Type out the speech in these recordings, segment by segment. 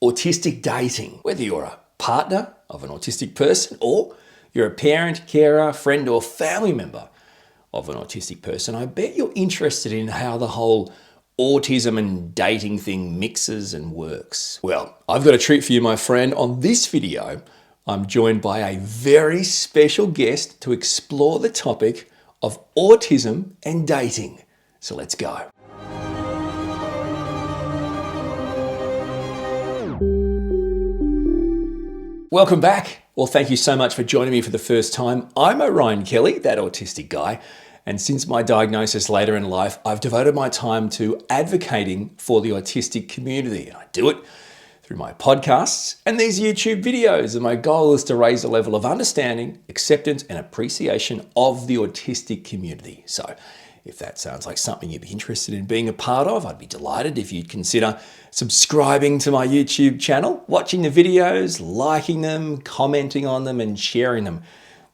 autistic dating. Whether you're a partner of an autistic person or you're a parent, carer, friend or family member of an autistic person, I bet you're interested in how the whole autism and dating thing mixes and works. Well, I've got a treat for you, my friend. On this video, I'm joined by a very special guest to explore the topic of autism and dating. So let's go. Welcome back. Well, thank you so much for joining me for the first time. I'm Orion Kelly, that autistic guy. And since my diagnosis later in life, I've devoted my time to advocating for the autistic community. And I do it through my podcasts and these YouTube videos. And my goal is to raise the level of understanding, acceptance, and appreciation of the autistic community. So if that sounds like something you'd be interested in being a part of, I'd be delighted if you'd consider subscribing to my YouTube channel, watching the videos, liking them, commenting on them, and sharing them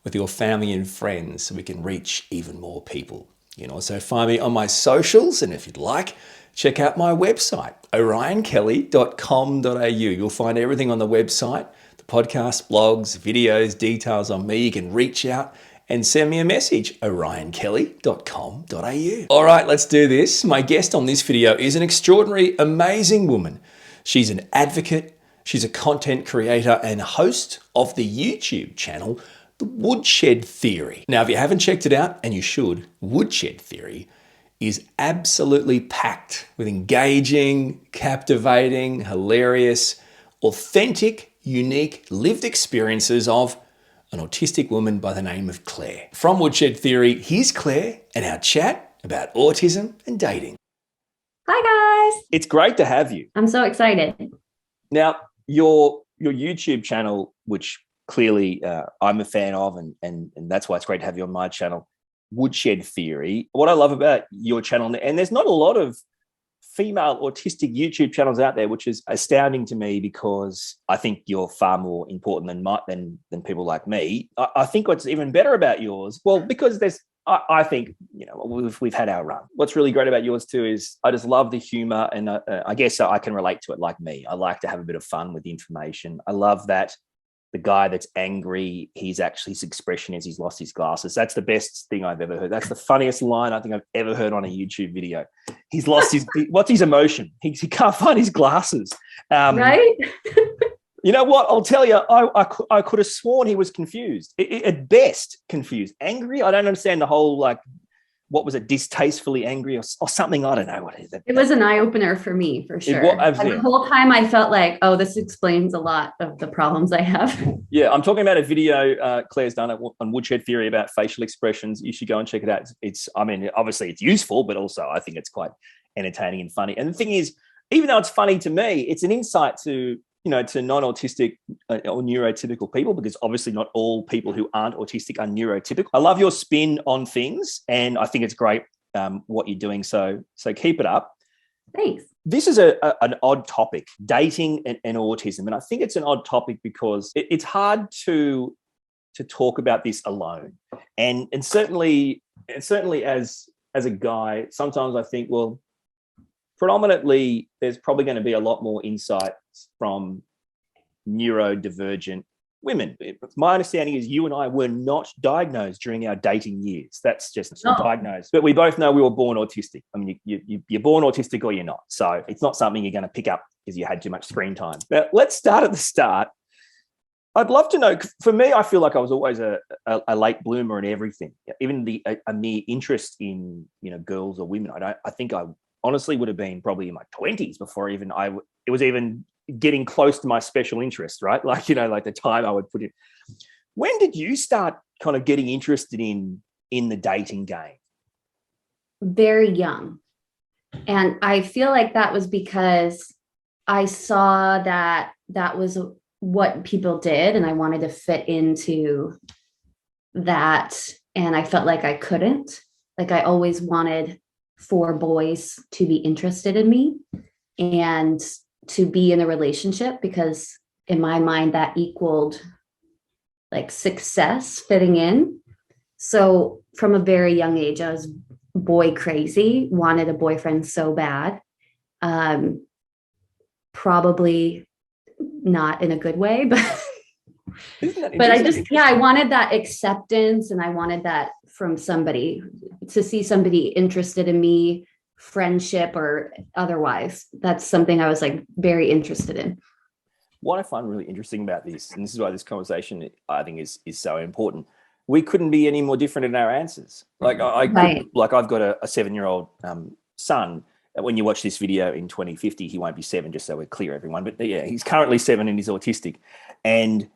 with your family and friends so we can reach even more people. You can also find me on my socials, and if you'd like, check out my website, orionkelly.com.au. You'll find everything on the website, the podcast, blogs, videos, details on me. You can reach out and send me a message, orionkelly.com.au. All right, let's do this. My guest on this video is an extraordinary, amazing woman. She's an advocate, she's a content creator and host of the YouTube channel, The Woodshed Theory. Now, if you haven't checked it out, and you should, Woodshed Theory is absolutely packed with engaging, captivating, hilarious, authentic, unique, lived experiences of an autistic woman by the name of Claire. From Woodshed Theory, here's Claire and our chat about autism and dating. Hi, guys. It's great to have you. I'm so excited. Now, your YouTube channel, which clearly I'm a fan of, and that's why it's great to have you on my channel, Woodshed Theory. What I love about your channel, and there's not a lot of female autistic YouTube channels out there, which is astounding to me because I think you're far more important than people like me. I think what's even better about yours, well, because I think, you know, we've had our run. What's really great about yours too is I just love the humor, and I guess I can relate to it like me. I like to have a bit of fun with the information. I love that the guy that's angry, his expression is he's lost his glasses. That's the best thing I've ever heard. That's the funniest line I think I've ever heard on a YouTube video. He's lost what's his emotion? He can't find his glasses. Right? You know what? I'll tell you, I could have sworn he was confused. At best, confused. Angry? I don't understand the whole, what was it, distastefully angry or something? I don't know what it is. It was an eye-opener for me, for sure. The whole time I felt like, oh, this explains a lot of the problems I have. Yeah, I'm talking about a video Claire's done on Woodshed Theory about facial expressions. You should go and check it out. Obviously it's useful, but also I think it's quite entertaining and funny. And the thing is, even though it's funny to me, it's an insight to non-autistic or neurotypical people, because obviously not all people who aren't autistic are neurotypical. I love your spin on things, and I think it's great what you're doing. So keep it up. Thanks. This is an odd topic, dating and autism. And I think it's an odd topic because it's hard to talk about this alone. And certainly as a guy, sometimes I think, well, predominantly, there's probably going to be a lot more insights from neurodivergent women. My understanding is you and I were not diagnosed during our dating years. That's just not diagnosed. But we both know we were born autistic. I mean, you're born autistic or you're not. So it's not something you're going to pick up because you had too much screen time. Now, let's start at the start. I'd love to know, for me, I feel like I was always a late bloomer in everything, even a mere interest in, girls or women. I think I honestly would have been probably in my 20s before it was even getting close to my special interest, right? Like the time I would put in. When did you start kind of getting interested in the dating game? Very young. And I feel like that was because I saw that was what people did, and I wanted to fit into that. And I felt like I couldn't. Like I always wanted for boys to be interested in me and to be in a relationship, because in my mind that equaled like success, fitting in. So from a very young age, I was boy crazy, wanted a boyfriend so bad. Probably not in a good way, but Isn't that but I interesting? I wanted that acceptance, and I wanted that from somebody, to see somebody interested in me, friendship or otherwise. That's something I was like very interested in. What I find really interesting about this, and this is why this conversation I think is so important, we couldn't be any more different in our answers. Like Right. like I've got a 7-year-old son. When you watch this video in 2050, he won't be 7, just so we're clear, everyone. But yeah, he's currently 7 and he's autistic. And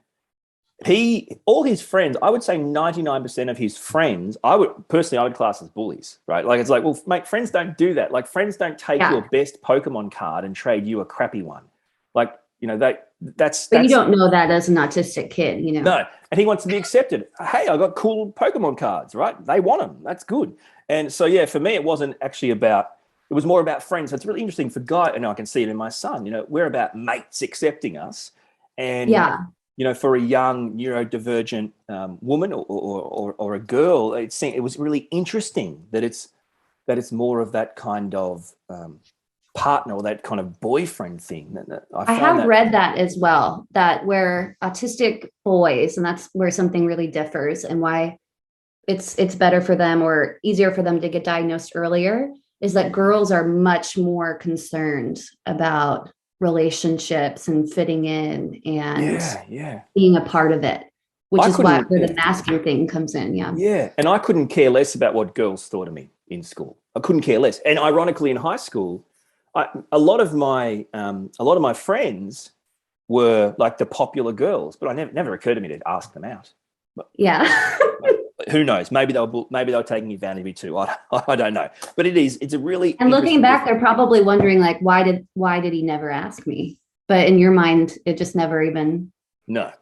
all his friends, I would say 99% of his friends, I would class as bullies, right? Like, it's like, well, mate, friends don't do that. Like, friends don't take Yeah. your best Pokemon card and trade you a crappy one. Like, that's But you don't know that as an autistic kid, you know? no. And he wants to be accepted. Hey, I got cool Pokemon cards, right? They want them. That's good. And so, yeah, for me, it wasn't actually about, it was more about friends. So it's really interesting for Guy, and I can see it in my son, we're about mates accepting us. And, Yeah. for a young neurodivergent woman or a girl, it was really interesting that it's more of that kind of partner or that kind of boyfriend thing. I have read that as well, that where autistic boys, and that's where something really differs and why it's better for them or easier for them to get diagnosed earlier, is that girls are much more concerned about relationships and fitting in and being a part of it, which is where the masking thing comes in. Yeah. And I couldn't care less about what girls thought of me in school. I couldn't care less. And ironically, in high school, a lot of my friends were like the popular girls, but it never occurred to me to ask them out. Yeah. Who knows? Maybe they were taking advantage of me too. I don't know. But it's a really, and looking back, they're probably wondering, like, why did he never ask me? But in your mind, it just never even. No,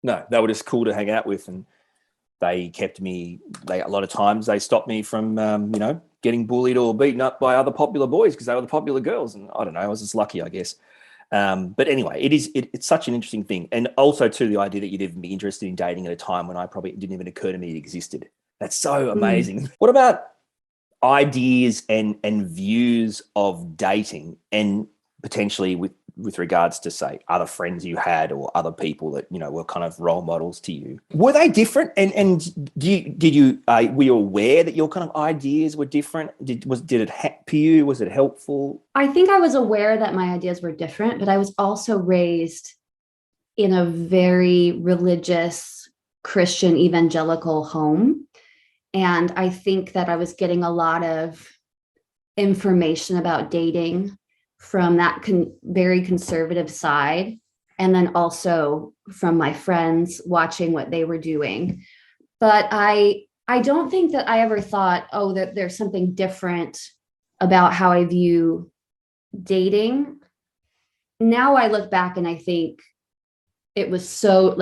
they were just cool to hang out with, and they kept me. A lot of times they stopped me from getting bullied or beaten up by other popular boys because they were the popular girls. And I don't know, I was just lucky, I guess. But anyway, it's such an interesting thing. And also, too, the idea that you'd even be interested in dating at a time when it didn't even occur to me it existed. That's so amazing. What about ideas and views of dating, and potentially with regards to, say, other friends you had or other people that, were kind of role models to you? Were they different? And were you aware that your kind of ideas were different? Did it happen you? Was it helpful? I think I was aware that my ideas were different, but I was also raised in a very religious Christian evangelical home. And I think that I was getting a lot of information about dating from that very conservative side. And then also from my friends watching what they were doing. But I don't think that I ever thought, that there's something different about how I view dating. Now I look back and I think it was so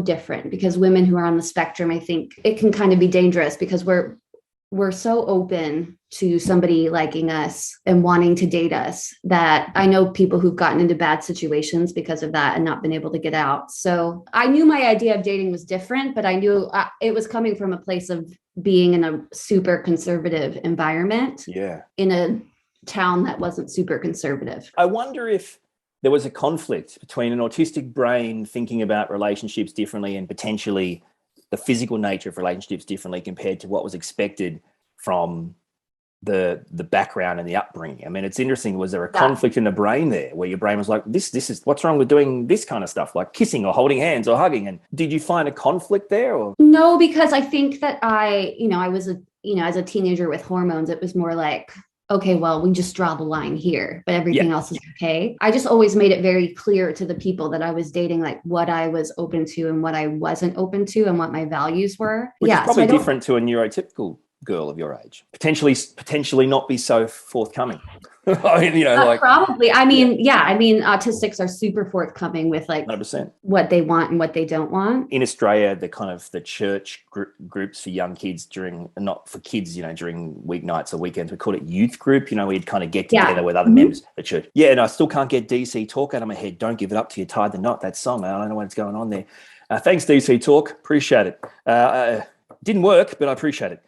different, because women who are on the spectrum, I think it can kind of be dangerous because we're so open to somebody liking us and wanting to date us, that I know people who've gotten into bad situations because of that and not been able to get out. So I knew my idea of dating was different, but I knew it was coming from a place of being in a super conservative environment. Yeah. In a town that wasn't super conservative. I wonder if there was a conflict between an autistic brain thinking about relationships differently and potentially the physical nature of relationships differently compared to what was expected from the background and the upbringing. I mean, it's interesting. Was there a conflict in the brain there where your brain was like, this is what's wrong with doing this kind of stuff, like kissing or holding hands or hugging? And did you find a conflict there? Or no, because I think that I was as a teenager with hormones, it was more like, okay, well, we just draw the line here, but everything else is okay. I just always made it very clear to the people that I was dating, like what I was open to and what I wasn't open to and what my values were. Which is probably different to a neurotypical girl of your age. Potentially not be so forthcoming. I mean, probably. I mean, autistics are super forthcoming with 100%. What they want and what they don't want. In Australia, the church groups for young kids during weeknights or weekends, we called it youth group. We'd kind of get together with other members of the church. Yeah, and I still can't get DC Talk out of my head. Don't give it up till you tie the knot. That song, I don't know what's going on there. Thanks, DC Talk. Appreciate it. Didn't work, but I appreciate it.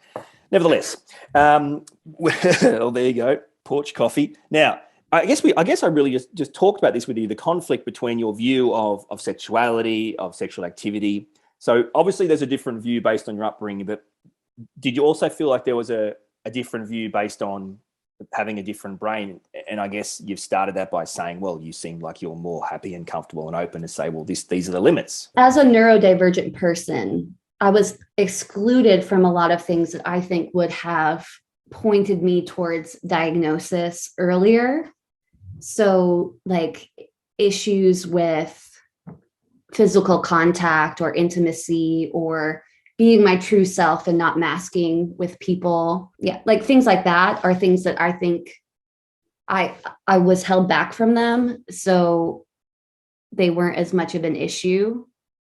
Nevertheless, well, there you go. Porch coffee. Now, I guess I really just talked about this with you, the conflict between your view of sexuality, of sexual activity. So obviously there's a different view based on your upbringing, but did you also feel like there was a different view based on having a different brain? And I guess you've started that by saying, well, you seem like you're more happy and comfortable and open to say, well, these are the limits. As a neurodivergent person, I was excluded from a lot of things that I think would have pointed me towards diagnosis earlier. So like issues with physical contact or intimacy or being my true self and not masking with people. Yeah, like things like that are things that I think I was held back from them. So they weren't as much of an issue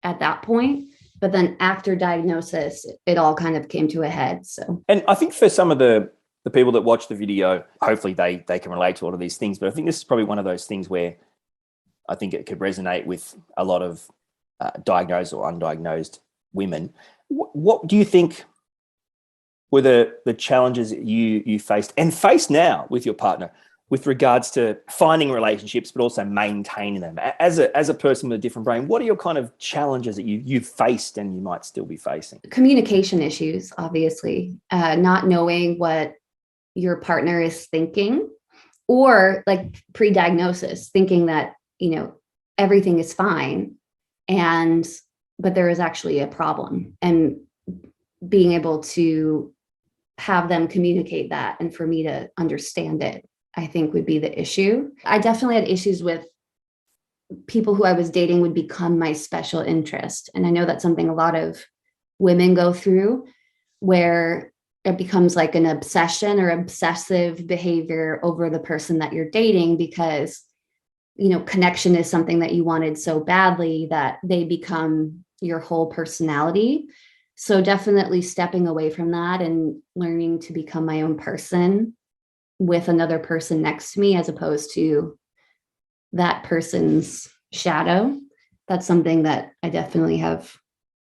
at that point. But then after diagnosis, it all kind of came to a head. So, and I think for some of the people that watch the video, hopefully they can relate to a lot of these things. But I think this is probably one of those things where I think it could resonate with a lot of diagnosed or undiagnosed women. What do you think were the challenges that you faced and face now with your partner with regards to finding relationships, but also maintaining them? As a person with a different brain, what are your kind of challenges that you've faced and you might still be facing? Communication issues, obviously, not knowing what your partner is thinking, or like pre-diagnosis, thinking that, everything is fine, but there is actually a problem, and being able to have them communicate that and for me to understand it, I think would be the issue. I definitely had issues with people who I was dating would become my special interest. And I know that's something a lot of women go through, where it becomes like an obsession or obsessive behavior over the person that you're dating, because, connection is something that you wanted so badly that they become your whole personality. So definitely stepping away from that and learning to become my own person with another person next to me, as opposed to that person's shadow. That's something that I definitely have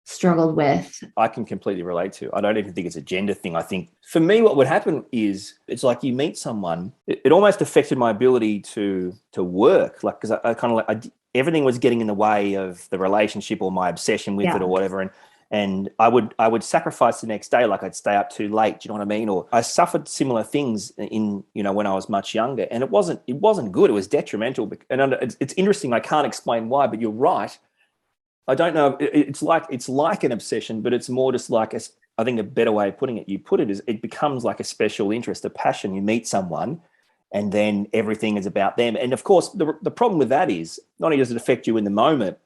struggled with. I can completely relate to. I don't even think it's a gender thing. I think for me, what would happen is it's like you meet someone, it almost affected my ability to work. Like, because I kind of like, everything was getting in the way of the relationship or my obsession with it or whatever. And I would sacrifice the next day, like I'd stay up too late. Do you know what I mean? Or I suffered similar things in, when I was much younger, and it wasn't good. It was detrimental. And it's interesting. I can't explain why, but you're right. I don't know. It's like an obsession, but it's more just like I think a better way of putting it, is it becomes like a special interest, a passion. You meet someone, and then everything is about them. And of course, the problem with that is not only does it affect you in the moment,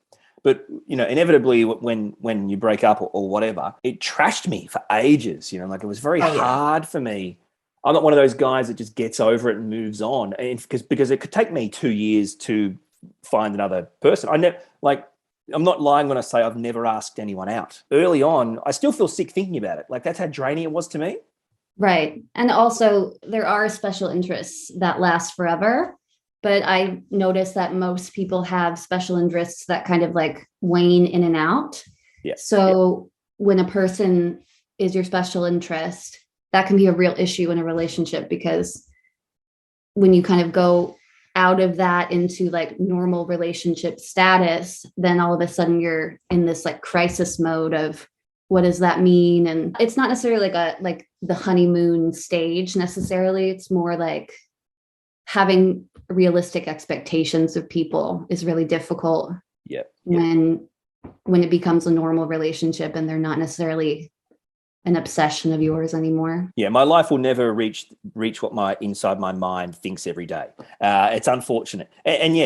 but inevitably when you break up or whatever, it trashed me for ages. Like it was very hard for me. I'm not one of those guys that just gets over it and moves on, and because it could take me 2 years to find another person. I'm not lying when I say I've never asked anyone out. Early on, I still feel sick thinking about it. Like that's how draining it was to me. Right. And also there are special interests that last forever, but I noticed that most people have special interests that kind of like wane in and out. Yeah. So when a person is your special interest, that can be a real issue in a relationship, because when you kind of go out of that into like normal relationship status, then all of a sudden you're in this like crisis mode of what does that mean? And it's not necessarily like the honeymoon stage necessarily. It's more like having realistic expectations of people is really difficult. Yeah. When it becomes a normal relationship and they're not necessarily an obsession of yours anymore. Yeah, my life will never reach what my inside my mind thinks every day. It's unfortunate, and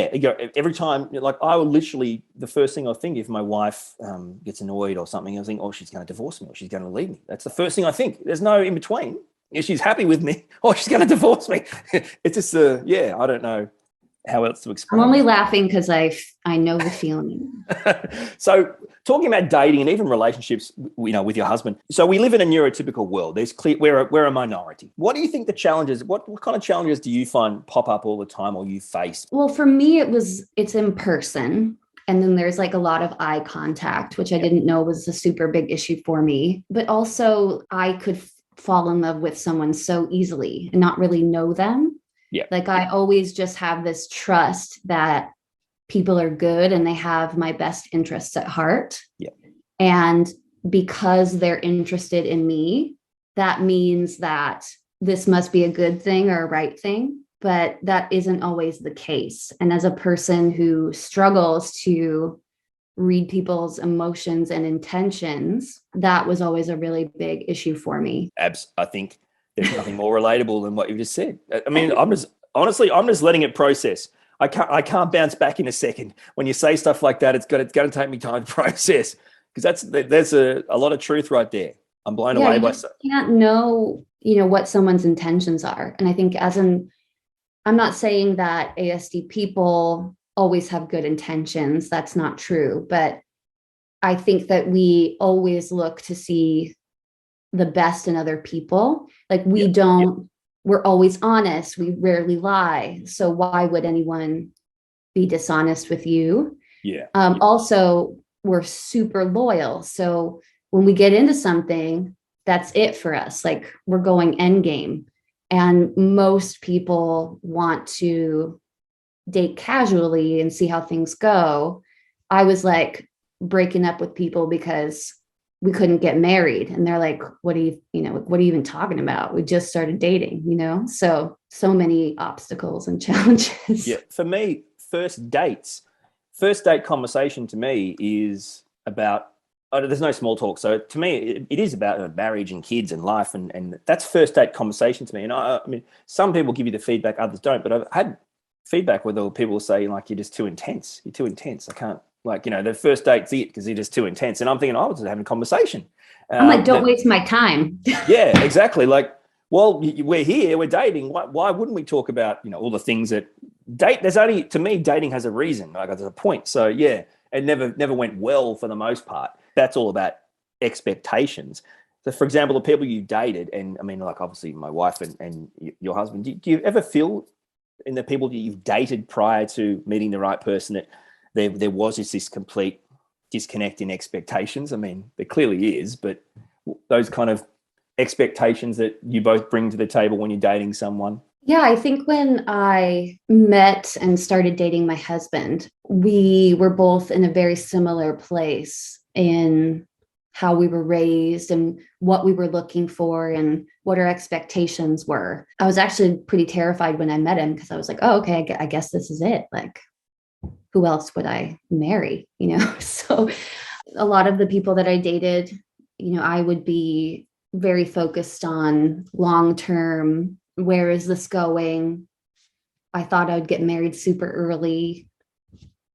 every time, like I will literally, the first thing I think if my wife gets annoyed or something, I think, oh, she's going to divorce me or she's going to leave me. That's the first thing I think. There's no in between. If she's happy with me, or she's going to divorce me. It's just I don't know how else to explain. I'm only laughing because I know the feeling. So talking about dating and even relationships, with your husband. So we live in a neurotypical world. We're a minority. What do you think the challenges? What kind of challenges do you find pop up all the time, or you face? Well, for me, it's in person. And then there's like a lot of eye contact, which I didn't know was a super big issue for me. But also I could fall in love with someone so easily and not really know them. Yeah. Like I always just have this trust that people are good and they have my best interests at heart. Yeah. And because they're interested in me, that means that this must be a good thing or a right thing. But that isn't always the case. And as a person who struggles to read people's emotions and intentions, that was always a really big issue for me. I think there's nothing more relatable than what you just said. I mean, I'm just letting it process. I can't bounce back in a second. When you say stuff like that, it's going to take me time to process, because there's a lot of truth right there. I'm blown away by stuff. You can't know, what someone's intentions are. And I think I'm not saying that ASD people always have good intentions. That's not true. But I think that we always look to see the best in other people. Like we're always honest. We rarely lie. So why would anyone be dishonest with you? Yeah. Also, we're super loyal. So when we get into something, that's it for us. Like we're going end game. And most people want to date casually and see how things go. I was like breaking up with people because we couldn't get married. And they're like, what are you even talking about? We just started dating, So many obstacles and challenges. Yeah. For me, first date conversation to me is about, there's no small talk. So to me, it is about marriage and kids and life. And that's first date conversation to me. And I mean, some people give you the feedback, others don't. But I've had feedback where people say, like, you're just too intense. You're too intense. I can't, the first date's it because you're just too intense. And I'm thinking, I was just having a conversation. I'm like, don't waste my time. Yeah, exactly. Like, well, we're here, we're dating. Why wouldn't we talk about, all the things that to me, dating has a reason. Like, there's a point. So yeah, it never went well for the most part. That's all about expectations. So for example, the people you dated, and I mean, like obviously my wife and your husband, do you ever feel in the people that you've dated prior to meeting the right person that there was just this complete disconnect in expectations? I mean, there clearly is, but those kind of expectations that you both bring to the table when you're dating someone. Yeah, I think when I met and started dating my husband, we were both in a very similar place in how we were raised and what we were looking for and what our expectations were. I was actually pretty terrified when I met him because I was like, oh, okay, I guess this is it. Like, who else would I marry? So a lot of the people that I dated, I would be very focused on long-term, where is this going? I thought I would get married super early,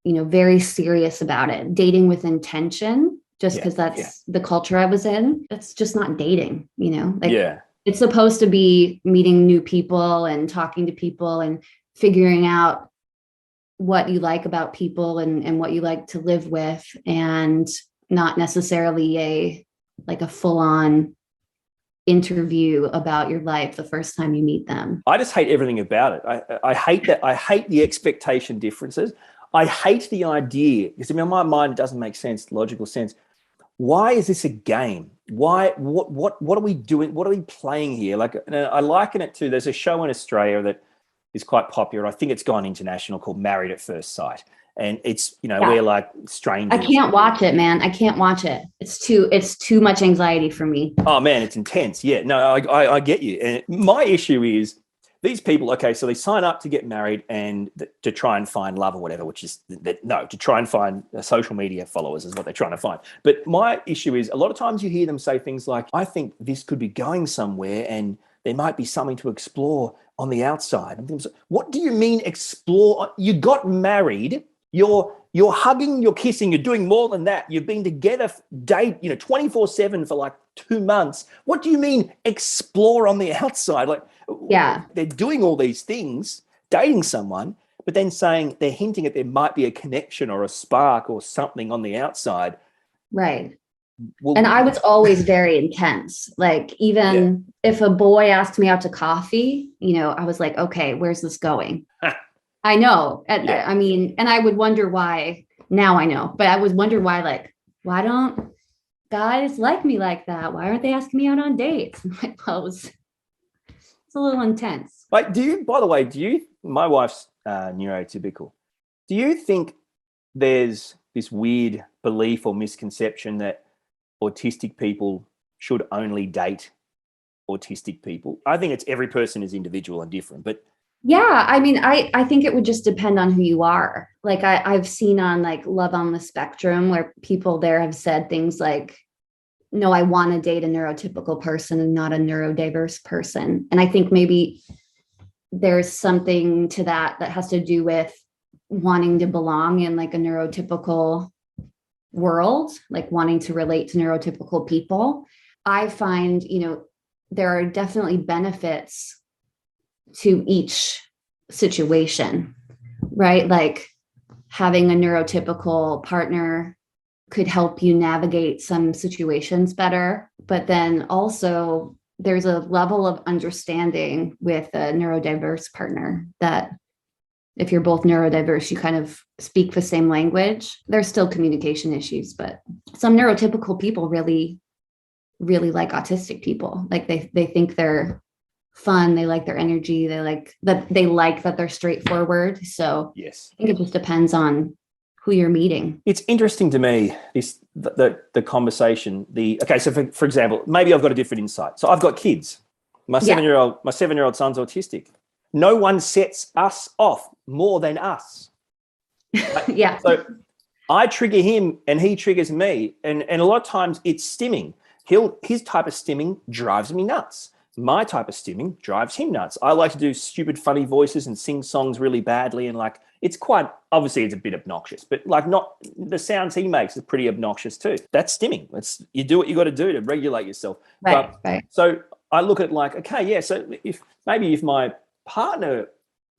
very serious about it. Dating with intention, just because that's the culture I was in. It's just not dating, It's supposed to be meeting new people and talking to people and figuring out what you like about people and what you like to live with, and not necessarily a full-on interview about your life the first time you meet them. I just hate everything about it. I hate that. I hate the expectation differences. I hate the idea, because in my mind, it doesn't make sense, logical sense. Why is this a game? What are we doing? What are we playing here? Like, I liken it to, there's a show in Australia that is quite popular. I think it's gone international, called Married at First Sight. And it's, we're like strangers. I can't watch it, man. I can't watch it. It's too much anxiety for me. Oh man, it's intense. Yeah, no, I get you. And my issue is these people, okay, so they sign up to get married and to try and find love or whatever, which is, to try and find social media followers is what they're trying to find. But my issue is a lot of times you hear them say things like, I think this could be going somewhere and there might be something to explore on the outside. And things, what do you mean explore? You got married. You're hugging, you're kissing, you're doing more than that. You've been together, 24/7 for like 2 months. What do you mean explore on the outside? Like, yeah, they're doing all these things, dating someone, but then saying, they're hinting at there might be a connection or a spark or something on the outside. Right. Well, and I was always very intense. Like, even if a boy asked me out to coffee, I was like, okay, where's this going? I know. I mean, and I would wonder why. Now I know, but I would wonder why, why don't guys like me like that? Why aren't they asking me out on dates? Well, it's a little intense. Like, by the way, my wife's neurotypical. Do you think there's this weird belief or misconception that autistic people should only date autistic people? I think it's every person is individual and different, but Yeah, I mean, I think it would just depend on who you are. Like I've seen on like Love on the Spectrum where people there have said things like, no, I want to date a neurotypical person and not a neurodiverse person. And I think maybe there's something to that has to do with wanting to belong in like a neurotypical world, like wanting to relate to neurotypical people. I find, there are definitely benefits to each situation, right? Like having a neurotypical partner could help you navigate some situations better. But then also there's a level of understanding with a neurodiverse partner that if you're both neurodiverse, you kind of speak the same language. There's still communication issues, but some neurotypical people really, really like autistic people. Like they think they're fun, they like their energy, they like that they're straightforward. So yes, I think it just depends on who you're meeting. It's interesting to me, the conversation. So for example, maybe I've got a different insight. So I've got kids. My 7-year-old son's autistic. No one sets us off more than us. Yeah. So I trigger him and he triggers me. And a lot of times it's stimming. His type of stimming drives me nuts. My type of stimming drives him nuts. I like to do stupid, funny voices and sing songs really badly. And like, it's obviously it's a bit obnoxious, but like not the sounds he makes are pretty obnoxious too. That's stimming. You do what you got to do to regulate yourself. Right. So I look at like, okay, yeah. So if my partner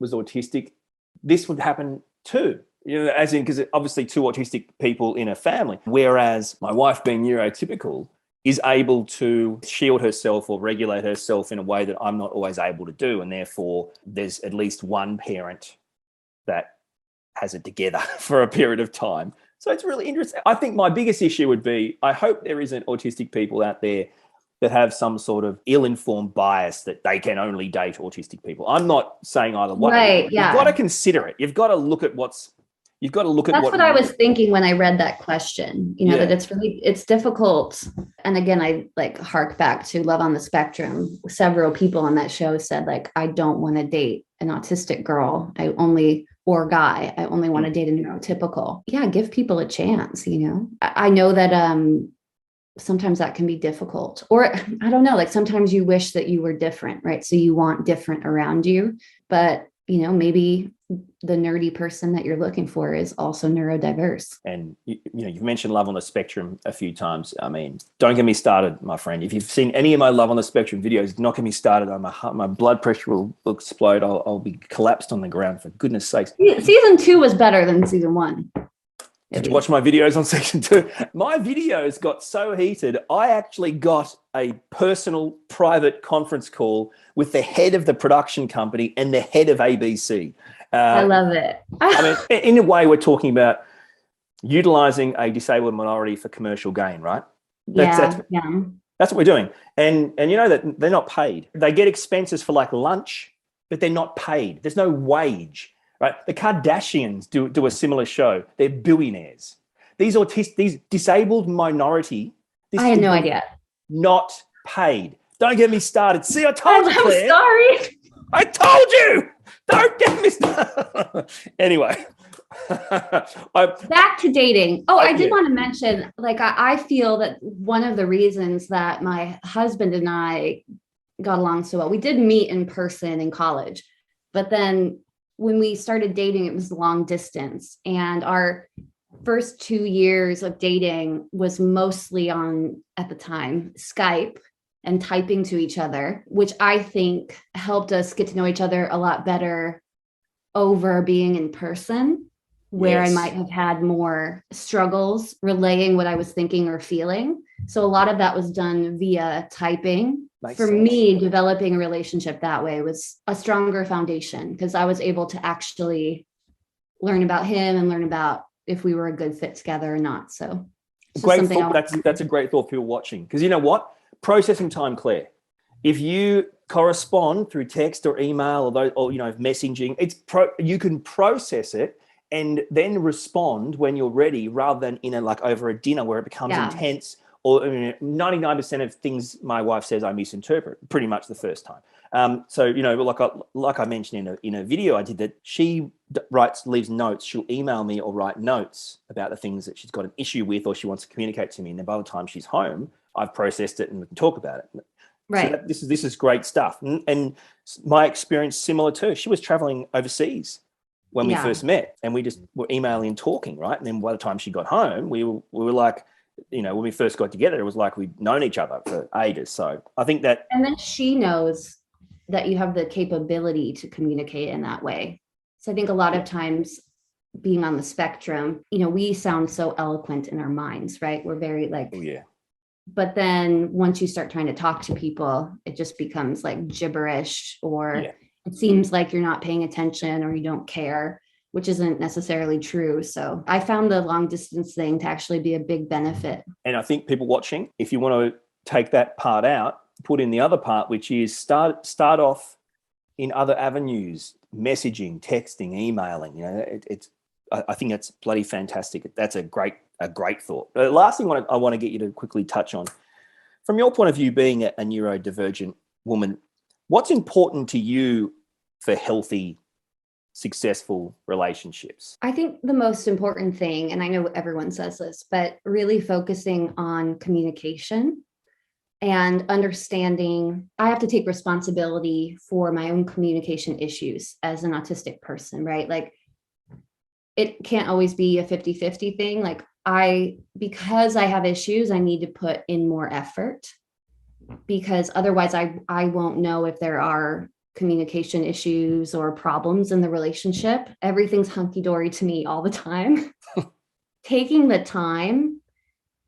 was autistic, this would happen too. As in, because obviously two autistic people in a family, whereas my wife being neurotypical is able to shield herself or regulate herself in a way that I'm not always able to do. And therefore, there's at least one parent that has it together for a period of time. So it's really interesting. I think my biggest issue would be, I hope there isn't autistic people out there that have some sort of ill-informed bias that they can only date autistic people. I'm not saying either way. Right, yeah. You've got to consider it. You've got to look at That's what I was thinking when I read that question, that it's difficult. And again, I like hark back to Love on the Spectrum. Several people on that show said like, I don't want to date an autistic girl. Or guy. I only want to date a neurotypical. Yeah. Give people a chance. I know that, sometimes that can be difficult, or I don't know, like sometimes you wish that you were different, right? So you want different around you, but maybe the nerdy person that you're looking for is also neurodiverse. And you've mentioned Love on the Spectrum a few times. I mean, don't get me started, my friend. If you've seen any of my Love on the Spectrum videos, do not get me started. My blood pressure will explode. I'll be collapsed on the ground, for goodness sakes. Season 2 was better than season 1. Did you watch my videos on season 2? My videos got so heated, I actually got a personal private conference call with the head of the production company and the head of ABC. I love it. I mean, in a way, we're talking about utilizing a disabled minority for commercial gain, right? That's what we're doing. And you know that they're not paid. They get expenses for like lunch, but they're not paid. There's no wage. Right? The Kardashians do a similar show. They're billionaires. These disabled minority. I had no idea. Not paid. Don't get me started. See, I told you, Claire. I'm sorry. I told you. Don't get me started. Anyway. Back to dating. I did want to mention, like, I feel that one of the reasons that my husband and I got along so well, we did meet in person in college, but then when we started dating, it was long distance. And our first 2 years of dating was mostly on, at the time, Skype and typing to each other, which I think helped us get to know each other a lot better over being in person, where I might have had more struggles relaying what I was thinking or feeling. So a lot of that was done via typing. For me, developing a relationship that way was a stronger foundation because I was able to actually learn about him and learn about if we were a good fit together or not. So great thought. That's a great thought for people watching, because you know what? Processing time, Claire. If you correspond through text or email or messaging. You can process it and then respond when you're ready, rather than over a dinner where it becomes intense. Or 99% of things my wife says I misinterpret pretty much the first time. So like I mentioned in a video I did, that she leaves notes. She'll email me or write notes about the things that she's got an issue with or she wants to communicate to me. And then by the time she's home, I've processed it and we can talk about it. Right. So this is great stuff. And my experience similar too. She was traveling overseas when we first met, and we just were emailing and talking, right? And then by the time she got home, we were like, when we first got together, it was like we'd known each other for ages. So I think that. And then she knows that you have the capability to communicate in that way. So I think a lot of times, being on the spectrum, we sound so eloquent in our minds, right? We're very but then once you start trying to talk to people, it just becomes like gibberish, or it seems like you're not paying attention or you don't care, which isn't necessarily true. So I found the long distance thing to actually be a big benefit. And I think people watching, if you want to take that part out, put in the other part, which is start off in other avenues, messaging, texting, emailing. I think that's bloody fantastic. That's a great thought. The last thing I want to get you to quickly touch on, from your point of view, being a neurodivergent woman, what's important to you for healthy, successful relationships? I think the most important thing, and I know everyone says this, but really focusing on communication and understanding I have to take responsibility for my own communication issues as an autistic person, right? Like, it can't always be a 50-50 thing. Like, because I have issues, I need to put in more effort, because otherwise I won't know if there are communication issues or problems in the relationship. Everything's hunky-dory to me all the time. Taking the time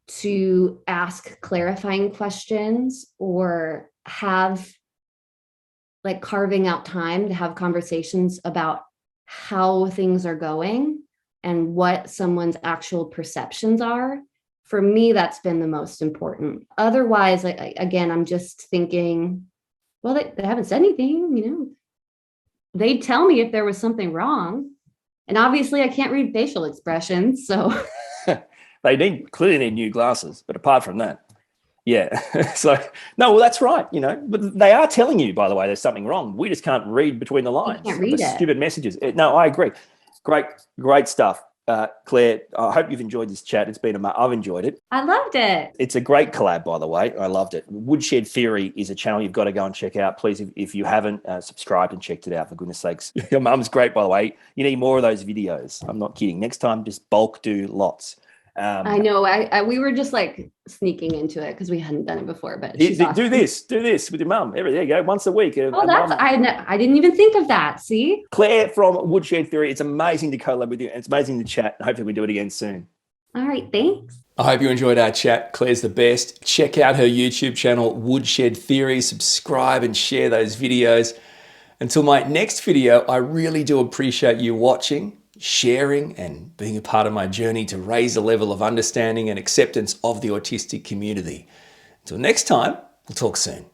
to ask clarifying questions, or carving out time to have conversations about how things are going and what someone's actual perceptions are. For me, that's been the most important. Otherwise, again, I'm just thinking, well, they haven't said anything, they'd tell me if there was something wrong. And obviously I can't read facial expressions, so. They clearly need new glasses, but apart from that, so, no, well, that's right, but they are telling you, by the way, there's something wrong. We just can't read between the lines. You can't read it. Stupid messages. No, I agree. Great stuff. Claire, I hope you've enjoyed this chat. It's been I've enjoyed it. I loved it. It's a great collab, by the way. I loved it. Woodshed Theory is a channel you've got to go and check out. Please, if you haven't subscribed and checked it out, for goodness sakes. Your mum's great, by the way. You need more of those videos. I'm not kidding. Next time, just bulk do lots. I know. We were just sneaking into it because we hadn't done it before. But do this with your mum. There you go. Once a week. I didn't even think of that. See, Claire from Woodshed Theory. It's amazing to collab with you. It's amazing to chat. Hopefully, we do it again soon. All right. Thanks. I hope you enjoyed our chat. Claire's the best. Check out her YouTube channel, Woodshed Theory. Subscribe and share those videos. Until my next video, I really do appreciate you watching, sharing, and being a part of my journey to raise the level of understanding and acceptance of the autistic community. Until next time, we'll talk soon.